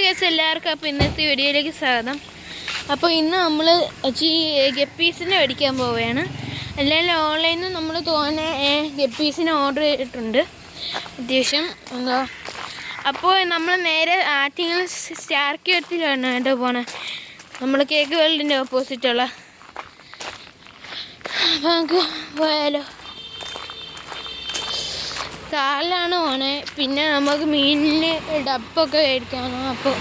Case എല്ലാവർക്കും അപ്പോൾ ഇന്നത്തെ വീഡിയോയിലേക്ക് സ്വാഗതം. അപ്പോൾ ഇന്ന് നമ്മൾ ഗപ്പീസിനെ മേടിക്കാൻ പോവുകയാണ്. അല്ലെങ്കിൽ ഓൺലൈനിൽ നിന്ന് നമ്മൾ തോന്നെ ഗപ്പീസിനെ ഓർഡർ ചെയ്തിട്ടുണ്ട് അത്യാവശ്യം എന്താ. അപ്പോൾ നമ്മൾ നേരെ ആറ്റിങ്ങൽ സ്റ്റാർക്യൂരത്തിലാണ് കേട്ടോ പോണേ, നമ്മൾ കേക്ക് വേൾഡിൻ്റെ ഓപ്പോസിറ്റുള്ള. അപ്പോൾ നമുക്ക് പോയാലോ. കാലാണ് പോണേ. പിന്നെ നമുക്ക് മീനിന് ഡപ്പൊക്കെ മേടിക്കാനോ, അപ്പോൾ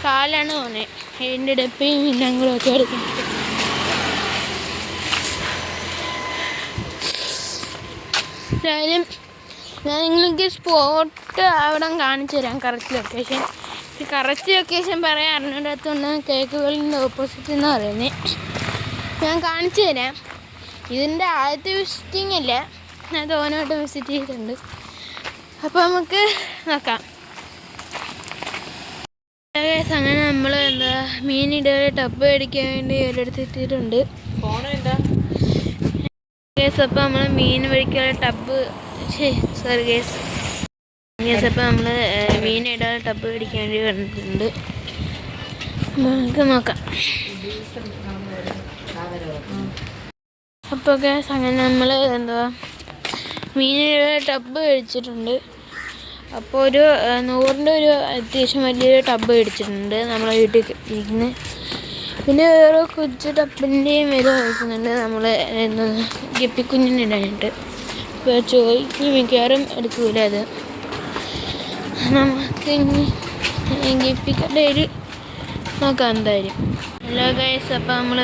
കാലാണ് പോണേ. അതിൻ്റെ ഡപ്പയും മീനങ്ങളും ഒക്കെ എടുക്കണം. എന്തായാലും ഞാൻ നിങ്ങൾക്ക് സ്പോട്ട് അവിടെ കാണിച്ചു തരാം, കറക്റ്റ് ലൊക്കേഷൻ പറയാൻ അറിഞ്ഞിടത്തുകൊണ്ട് കേക്കുകളിൻ്റെ ഓപ്പോസിറ്റ് എന്ന് പറയുന്നത് ഞാൻ കാണിച്ചു തരാം. ഇതിൻ്റെ ആദ്യത്തെ വിസിറ്റിംഗ് അല്ല, ഞാൻ തോനായിട്ട് വിസിറ്റ് ചെയ്തിട്ടുണ്ട്. അപ്പോൾ നമുക്ക് നോക്കാം. അങ്ങനെ നമ്മൾ എന്താ മീനിടെ ടബ് മേടിക്കാൻ വേണ്ടി ഒരിടത്ത് എത്തിയിട്ടുണ്ട്. അപ്പോൾ നമ്മൾ മീൻ മേടിക്കാനുള്ള ടബ് അപ്പോൾ നമ്മൾ മീനിടെ ടബ് മേടിക്കാൻ വേണ്ടി കണ്ടിട്ടുണ്ട്. നമുക്ക് നോക്കാം. അപ്പോൾ അങ്ങനെ നമ്മൾ എന്താ മീനിടെ ടബ് മേടിച്ചിട്ടുണ്ട്. അപ്പോൾ ഒരു 100-ൻ്റെ ഒരു അത്യാവശ്യം വലിയൊരു ടബ് മേടിച്ചിട്ടുണ്ട് നമ്മളെ വീട്ടിൽ ഇരിക്കുന്നത്. പിന്നെ വേറെ കൊച്ചു ടബിൻ്റെയും വില കഴിക്കുന്നുണ്ട് നമ്മൾ ഗപ്പിക്കുഞ്ഞിനിടാനായിട്ട്. ഇപ്പോൾ ചോദിക്കും മിക്കവാറും എടുക്കൂല അത്. നമുക്ക് ഇനി ഗപ്പിക്കടയിൽ നോക്കാം എന്തായാലും. എല്ലാ ഗൈസ് അപ്പോൾ നമ്മൾ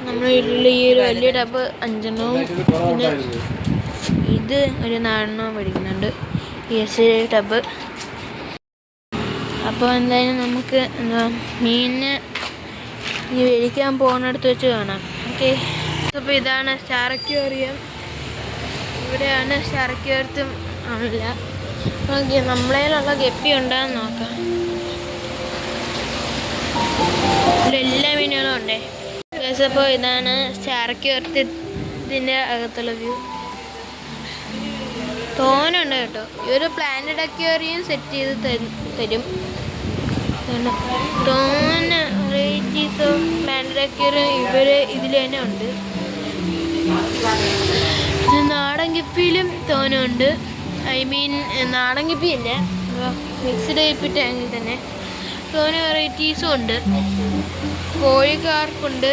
നമ്മുടെ വീട്ടിലുള്ള ഈ ഒരു വലിയ ടബ് 5 പിന്നെ ഇത് ഒരു 4 മേടിക്കുന്നുണ്ട്, ഈ ടബ്. അപ്പോൾ എന്തായാലും നമുക്ക് എന്താ മീനിനെ മേടിക്കാൻ പോകുന്നിടത്ത് വെച്ച് കാണാം. ഓക്കെ. അപ്പോൾ ഇതാണ് സ്റ്റാർ അക്വേറിയം. ഇവിടെയാണ് സ്റ്റാർ അക്വേറിയത്തും ആണില്ല. നമ്മളേലുള്ള ഗപ്പി ഉണ്ടാകുന്ന നോക്കാം. ഇവിടെ എല്ലാ മീനുകളും ഉണ്ടേ. അപ്പോൾ ഇതാണ് സ്റ്റാർ അക്വേറിയത്തിൻ്റെ അകത്തുള്ള വ്യൂ. തോനുണ്ട് കേട്ടോ. ഈ ഒരു പ്ലാന്റഡ് അക്വേറിയം സെറ്റ് ചെയ്ത് തരും. തോന വെറൈറ്റീസ് ഓഫ് പ്ലാന്റഡ് അക്വേറിയം ഇതിൽ തന്നെ ഉണ്ട്. നാടൻ ഗപ്പിയിലും തോനുണ്ട്. ഐ മീൻ നാടൻ ഗപ്പിയല്ല, മിക്സ്ഡ് ടൈപ്പ് ടാങ്കിൽ തന്നെ തോന വെറൈറ്റീസും ഉണ്ട്. കോഴിക്കാർക്കുണ്ട്,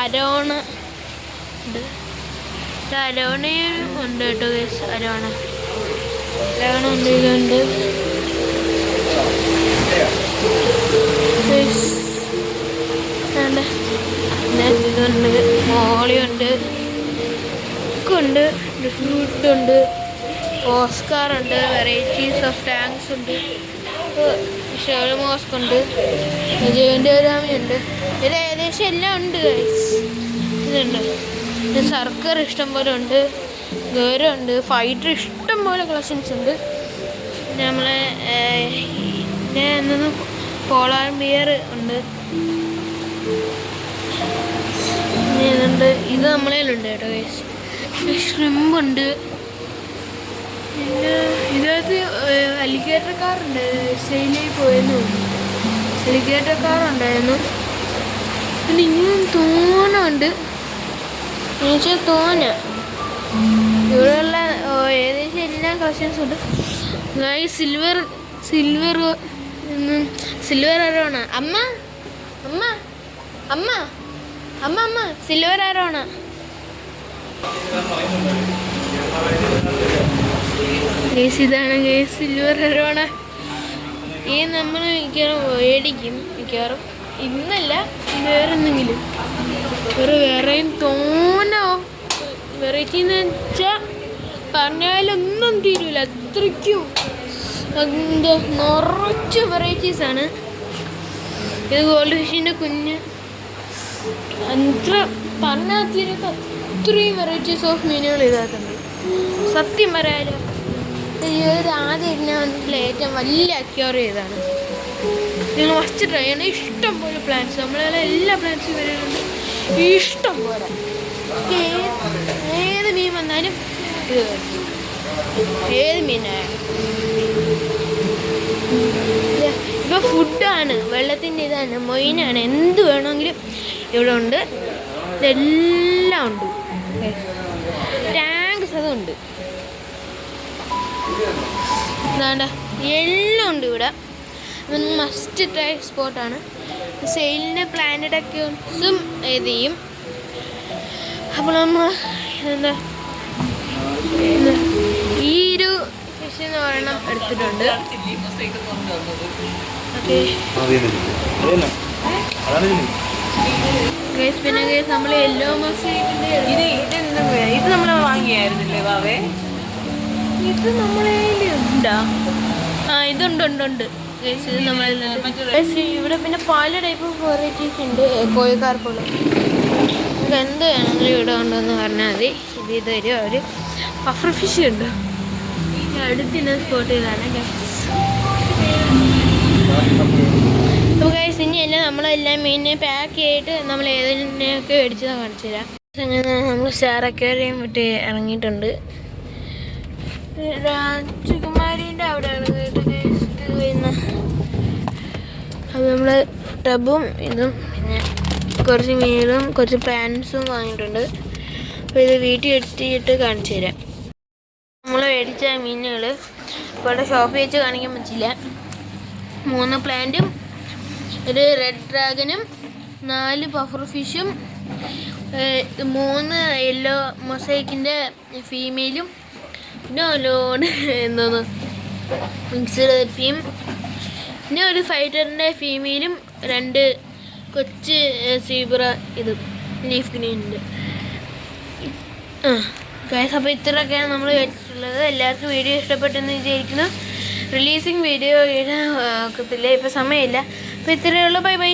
അരോണ ഉണ്ട്. അരോണയും ഉണ്ട് കേട്ടോ ഗൈസ്. അരോണ ഉണ്ട്, ഇതുണ്ട്. ഇതുണ്ട്, മോളിയുണ്ട്, ഉണ്ട്, ഫ്ലൂട്ടുണ്ട്, ഓസ്കാറുണ്ട്, വെറൈറ്റീസ് ഓഫ് ടാങ്ക്സ് ഉണ്ട്, ഷേർഡ് മോസ്ക് ഉണ്ട്, ജയന്റാരാമിയുണ്ട്. ഇതിൽ ഏകദേശം എല്ലാം ഉണ്ട് ഗൈസ്. ഇതുണ്ട്, സർക്കർ ഇഷ്ടം പോലെ ഉണ്ട്, ഗരുണ്ട്, ഫൈറ്റർ ഇഷ്ടം പോലെ കളക്ഷൻസ് ഉണ്ട്. നമ്മളെ പോളാർ ബിയർ ഉണ്ട്. ഇതുണ്ട്, ഇത് നമ്മളേലുണ്ട് കേട്ടോ ഗൈസ്. ഷ്രിമ്പുണ്ട്. പിന്നെ ഇതിനകത്ത് അലിഗേറ്റർ കാറുണ്ട്, സെയിലായി പോയെന്ന് തോന്നുന്നു. അലിഗേറ്റർ കാറുണ്ടായിരുന്നു. പിന്നെ ഇനിയും തോന്നുന്നുണ്ട്, തോന്ന ഇവിടെയുള്ള ഏകദേശം എല്ലാ കളക്ഷൻസും ഉണ്ട്. Silver arowana. അമ്മ സിൽവർ അരോണ. ഇതാണ് സിൽവർ അരോണ. ഈ നമ്മൾ മിക്കവാറും മേടിക്കും, മിക്കവാറും ഇന്നല്ല വേറെന്തെങ്കിലും. വേറെയും തോന്നോ വെറൈറ്റി എന്ന് വെച്ചാൽ പറഞ്ഞാലൊന്നും തീരൂല, അത്രയ്ക്കും അതിൻ്റെ നിറച്ച് വെറൈറ്റീസാണ്. ഇത് ഗോൾഡ് ഫിഷിൻ്റെ കുഞ്ഞ്. അത്ര പറഞ്ഞാൽ തീരുന്ന അത്രയും വെറൈറ്റീസ് ഓഫ് മീനുകൾ ഇതാക്കുന്നുണ്ട്. സത്യം പറയാലോ, ഇത് ആദ്യം ഇരുന്ന ഏറ്റവും വലിയ അക്വേറിയം ഇതാണ്. നിങ്ങൾ ഫസ്റ്റ് ട്രൈ ചെയ്യണം. ഇഷ്ടം പോലെ പ്ലാന്റ്സ്, നമ്മളെല്ലാം എല്ലാ പ്ലാന്റ്സും വരുന്നുണ്ട് ഇഷ്ടം പോലെ. ഏത് മീൻ വന്നാലും ഇത് ഏത് മീനായാലും ഇതാണ് വെള്ളത്തിൻ്റെ ഇതാണ് മൊയിനാണ്. എന്ത് വേണമെങ്കിലും ഇവിടെ ഉണ്ട്. ഇതെല്ലാം ഉണ്ട്. ടാങ്ക്സ് അതുണ്ട്. എന്താണ്ട എല്ലാം ഉണ്ട് ഇവിടെ. മസ്റ്റ് ട്രൈ സ്പോട്ടാണ്. സെയിലിന് പ്ലാനറ്റ് അക്കൗണ്ട്സും ഇത് ചെയ്യും. അപ്പോൾ നമ്മൾ എന്താ ഈ ഒരു ഫിഷ് എന്ന് പറയണം എടുത്തിട്ടുണ്ട്. പിന്നെ നമ്മൾ യെല്ലോ മൊസൈക്കിന്റെ ഇത് നമ്മൾ വാങ്ങിയായിരുന്നില്ലേ വാവേ? ഇത് നമ്മളെ ഉണ്ടാ? ഇതുണ്ട്. ഇത് ഇവിടെ പിന്നെ പല ടൈപ്പ് വെറൈറ്റീസ് ഉണ്ട്. കോഴിക്കാർപ്പുള്ള നമുക്ക് എന്ത് വേണമെങ്കിലും ഇവിടെ ഉണ്ടെന്ന് പറഞ്ഞാൽ മതി. ഇത് തരും. ഒരു പഫർ ഫിഷ് ഉണ്ട്. അടുത്തിന് സ്പോട്ട് ചെയ്താണ്. അപ്പോൾ ഗൈസ് ഇനിയല്ല നമ്മളെല്ലാം മീനിനെ പാക്ക് ചെയ്തിട്ട് നമ്മൾ ഏതിനെയൊക്കെ മേടിച്ചതാണ് കാണിച്ചു തരാം. അങ്ങനെ നമ്മൾ സ്റ്റാർ അക്വേറിയം വിട്ട് ഇറങ്ങിയിട്ടുണ്ട്. രാജകുമാരീൻ്റെ അവിടെ ഇറങ്ങിയിട്ട് വരുന്ന അത് നമ്മൾ ടബും ഇതും പിന്നെ കുറച്ച് മീനും കുറച്ച് പ്ലാന്റ്സും വാങ്ങിയിട്ടുണ്ട്. അപ്പോൾ ഇത് വീട്ടിൽ എത്തിയിട്ട് കാണിച്ചു തരാം. നമ്മൾ മേടിച്ച മീനുകൾ ഇവിടെ ഷോപ്പിൽ വെച്ച് കാണിക്കാൻ പറ്റില്ല. 3 പ്ലാന്റും ഒരു റെഡ് ഡ്രാഗനും 4 പഫർ ഫിഷും 3 യെല്ലോ മൊസൈക്കിൻ്റെ ഫീമെയിലും പിന്നെ ലോഡ് എന്തോന്ന് മിക്സ്ഡ് തെപ്പിയും പിന്നെ ഒരു ഫൈറ്ററിൻ്റെ ഫീമെയിലും 2 കൊച്ച് സീബ്ര ഇതും ലീഫ് ഗ്രീനുണ്ട്. ഗൈസ് അപ്പോൾ ഇത്രയൊക്കെയാണ് നമ്മൾ വെച്ചിട്ടുള്ളത്. എല്ലാവർക്കും വീഡിയോ ഇഷ്ടപ്പെട്ടെന്ന് വിചാരിക്കുന്നു. റിലീസിങ് വീഡിയോ ഇടാൻ ഒക്കത്തില്ല, ഇപ്പോൾ സമയമില്ല. അപ്പോൾ ഇത്രയേ ഉള്ളൂ. Bye bye.